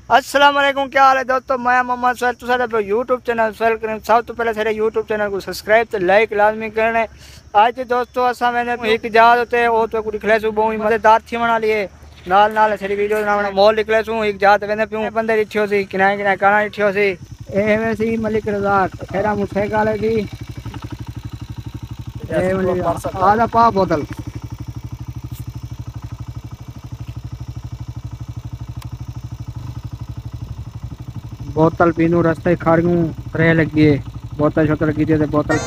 अस्सलाम वालेकुम, क्या हाल है दोस्तों। मैं मोहम्मद सैल तुसा अपने यूट्यूब चैनल सैल करें। सब तो पहले सारे यूट्यूब चैनल को सब्सक्राइब तो लाइक लाजमी करने। आज दोस्तों असा मैंने एक इजाज़ होते हैं वो तो कुछ खिले सू बहुत मजेदार थी बना लिए नाल नाल सारी वीडियो बनाने मॉल निकले सू एक जात वेंदे पियो बंदे डिठियो सी किनारे किनारे काना डिठियो सी एवे सी मलिक रज़ाक खेरा मुठे गाले दी आधा पा बोतल बोतल पीनू रास्ते खड़ू रह लगी है बोतल शोतल की थी बोतल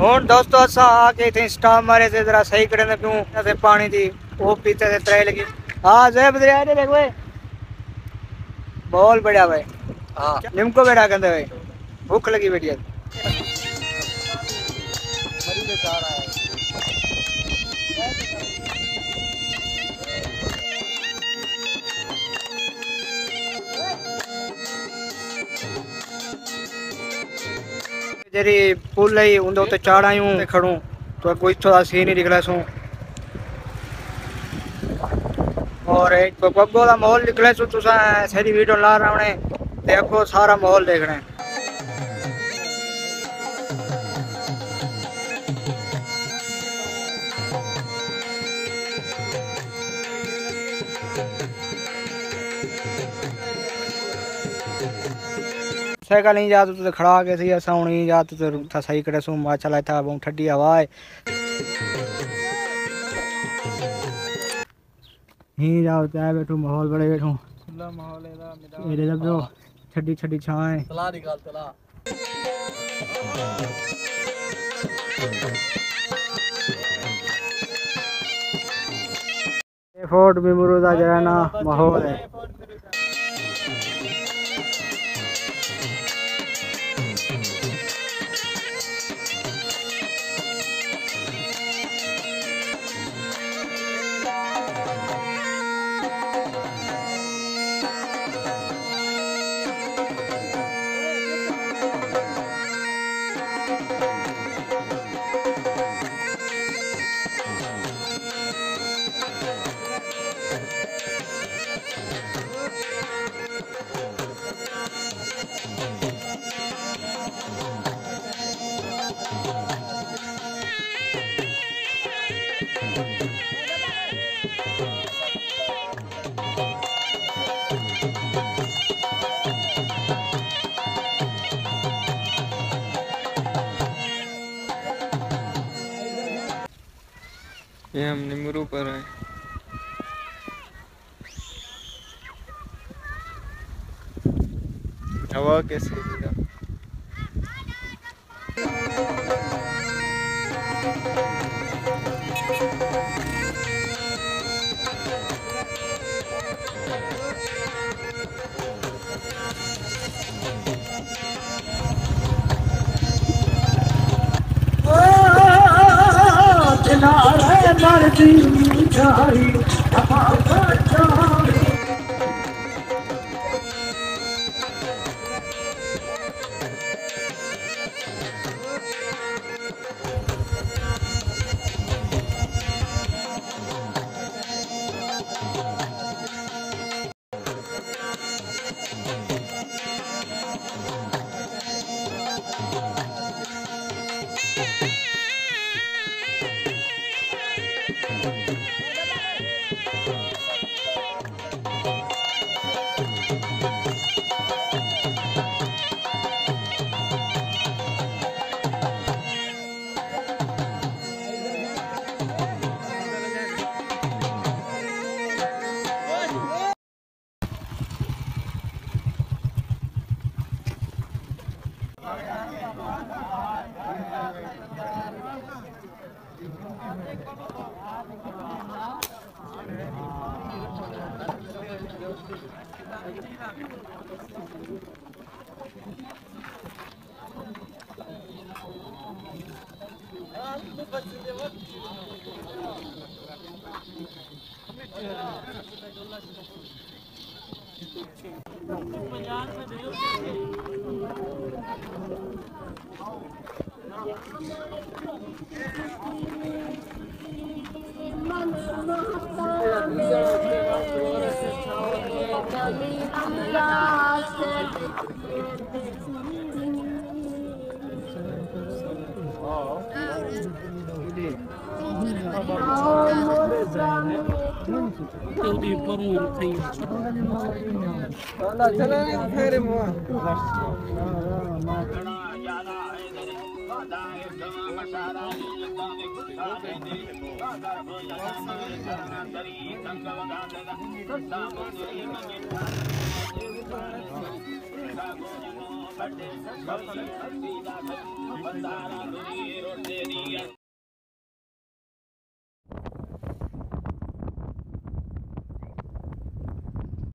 हूँ दोस्तों असा आके थे स्टाफ मारे थे जरा सही करे पियूं से पानी थी वो पीते थे त्रे लगी। हाँ जय बदरिया देख भाई बहुत बढ़िया भाई। हाँ निमको बैठा कहते भाई भूख लगी बढ़िया जरी पुल ही उन्दे उत्ते चाड़ आयूं खड़ूं तो कोई थोड़ा सीन ही निकला सू और एक पब्बो का माहौल निकले सू तुसा सारी वीडियो ला रहा देखो सारा माहौल देखना है। साइकिल नहीं जात तो खड़ा के सही असा हूँ नहीं जात तो था सही करे सू माचा लाया था बहुत ठंडी हवा है ही जाओ चाय बैठू माहौल बड़े बैठू खुला माहौल है मेरे जब जो ठंडी ठंडी छाएं तला निकाल तला फोर्ट में मुरुदा जराना माहौल है। ये हम निमरू पर हैं। हवा कैसी है?